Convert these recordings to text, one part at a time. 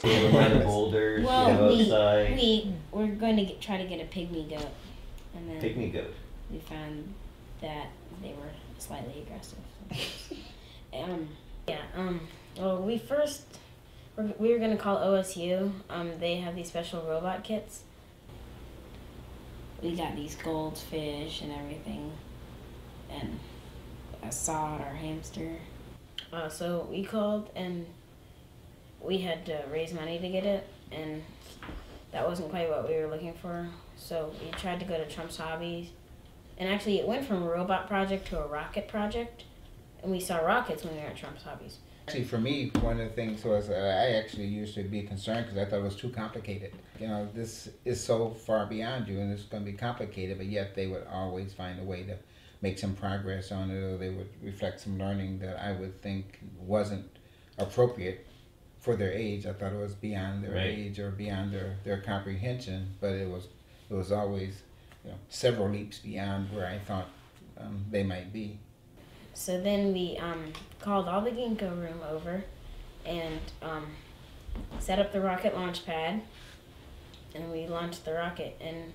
By the boulders, Well, outside. we're going to try to get a pygmy goat, and then Pygmy goat. we found that they were slightly aggressive. Well, we were gonna call OSU. They have these special robot kits. We got these goldfish and everything, and a sod, our hamster. So we called, and we had to raise money to get it, and that wasn't quite what we were looking for. So we tried to go to Trump's Hobbies, and actually it went from a robot project to a rocket project, and we saw rockets when we were at Trump's Hobbies. Actually, for me, one of the things was I actually used to be concerned because I thought it was too complicated. You know, this is so far beyond you and it's going to be complicated, but yet they would always find a way to make some progress on it, or they would reflect some learning that I would think wasn't appropriate for their age. I thought it was beyond their age or beyond their comprehension, but it was always, you know, several leaps beyond where I thought they might be. So then we called all the Ginkgo room over and set up the rocket launch pad, and we launched the rocket, and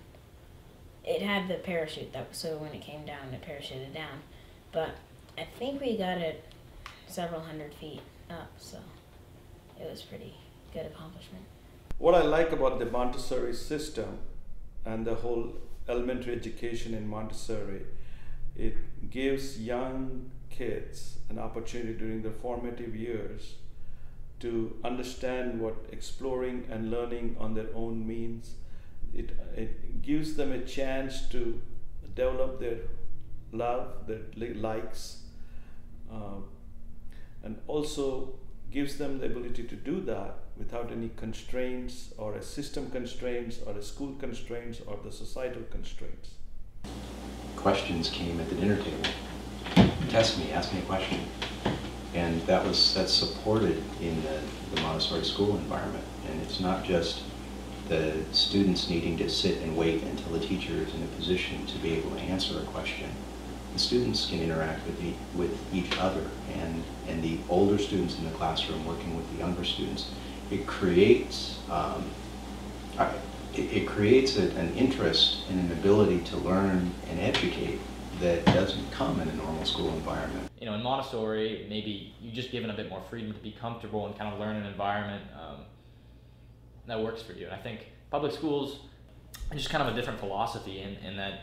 it had the parachute, so when it came down, it parachuted down. But I think we got it several hundred feet up, so it was pretty good accomplishment. What I like about the Montessori system and the whole elementary education in Montessori, it gives young kids an opportunity during their formative years to understand what exploring and learning on their own means. It gives them a chance to develop their love, their likes, and also gives them the ability to do that without any constraints or a system constraints or a school constraints or the societal constraints. Questions came at the dinner table. Test me, ask me a question. And that's supported in the Montessori school environment. And it's not just the students needing to sit and wait until the teacher is in a position to be able to answer a question. The students can interact with each other, and the older students in the classroom working with the younger students. It creates an interest and an ability to learn and educate that doesn't come in a normal school environment. You know, in Montessori, maybe you're just given a bit more freedom to be comfortable and kind of learn an environment that works for you. And I think public schools are just kind of a different philosophy in that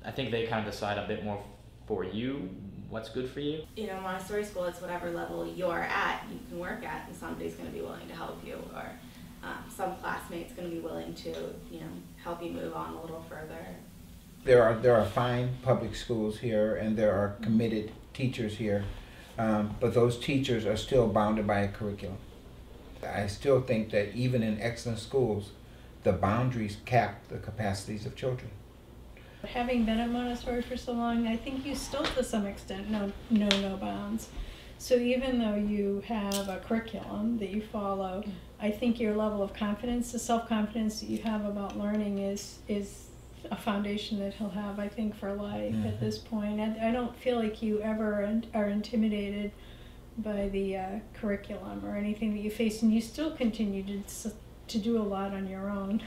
I think they kind of decide a bit more for you what's good for you. You know, Montessori school, it's whatever level you're at, you can work at, and somebody's going to be willing to help you, or some classmate's going to be willing to, you know, help you move on a little further. There are fine public schools here, and there are committed teachers here, but those teachers are still bounded by a curriculum. I still think that even in excellent schools, the boundaries cap the capacities of children. Having been at Montessori for so long, I think you still to some extent know no bounds. So even though you have a curriculum that you follow, I think your level of confidence, the self-confidence that you have about learning is a foundation that he'll have, I think, for life at this point. I don't feel like you ever are intimidated by the curriculum or anything that you face, and you still continue to do a lot on your own.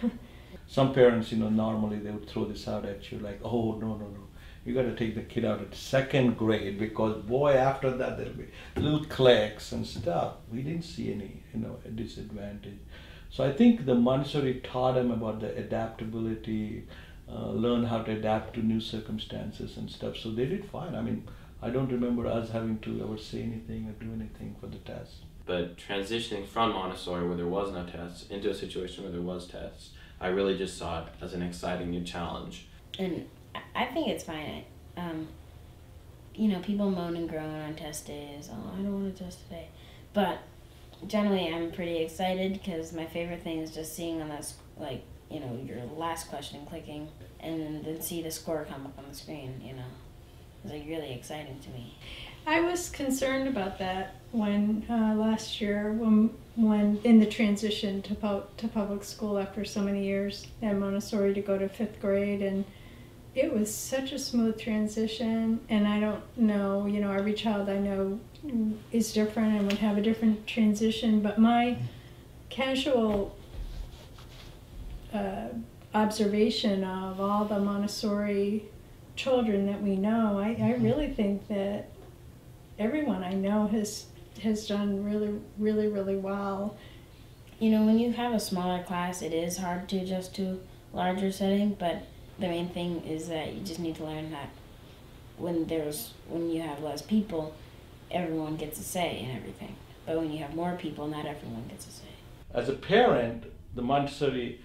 Some parents, you know, normally they would throw this out at you like, oh, no. You got to take the kid out at second grade because, boy, after that there'll be little cliques and stuff. We didn't see any, you know, disadvantage. So I think the Montessori taught them about the adaptability, learn how to adapt to new circumstances and stuff. So they did fine. I mean, I don't remember us having to ever say anything or do anything for the test. But transitioning from Montessori, where there was no tests, into a situation where there was tests, I really just saw it as an exciting new challenge. And I think it's fine. You know, people moan and groan on test days. Oh, I don't want to test today. But generally, I'm pretty excited because my favorite thing is just seeing on that, like, you know, your last question clicking, and then see the score come up on the screen. You know, it's like really exciting to me. I was concerned about that when last year, when in the transition to public school after so many years at Montessori to go to 5th grade, and it was such a smooth transition. And I don't know, you know, every child I know is different and would have a different transition, but my casual observation of all the Montessori children that we know, I really think that everyone I know has done really well. You know, when you have a smaller class, it is hard to adjust to a larger setting, but the main thing is that you just need to learn that when you have less people, everyone gets a say in everything. But when you have more people, not everyone gets a say. As a parent, the Montessori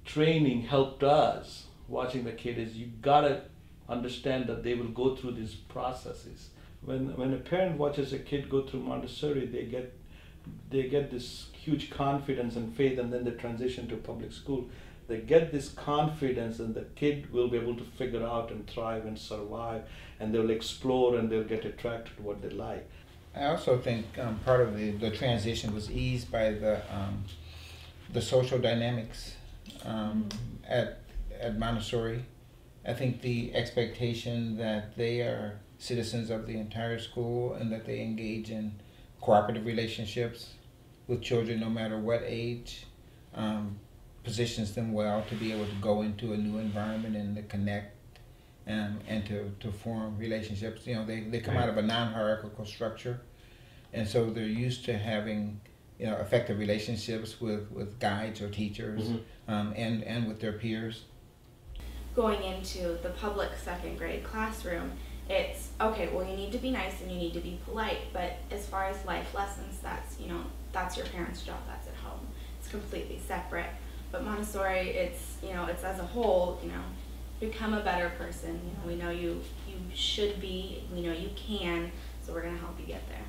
training helped us. Watching the kid is, you gotta understand that they will go through these processes. When a parent watches a kid go through Montessori, they get this huge confidence and faith, and then they transition to public school. They get this confidence, and the kid will be able to figure out and thrive and survive, and they'll explore and they'll get attracted to what they like. I also think part of the transition was eased by the social dynamics at Montessori. I think the expectation that they are citizens of the entire school and that they engage in cooperative relationships with children no matter what age positions them well to be able to go into a new environment and to connect and to form relationships. You know, they come out of a non-hierarchical structure, and so they're used to having, you know, effective relationships with guides or teachers, and with their peers. Going into the public second grade classroom, it's okay, well, you need to be nice and you need to be polite, but as far as life lessons, that's, you know, that's your parents' job, that's at home. It's completely separate. But Montessori, it's, you know, it's as a whole, you know, become a better person. You know, we know you should be, we know you can, so we're going to help you get there.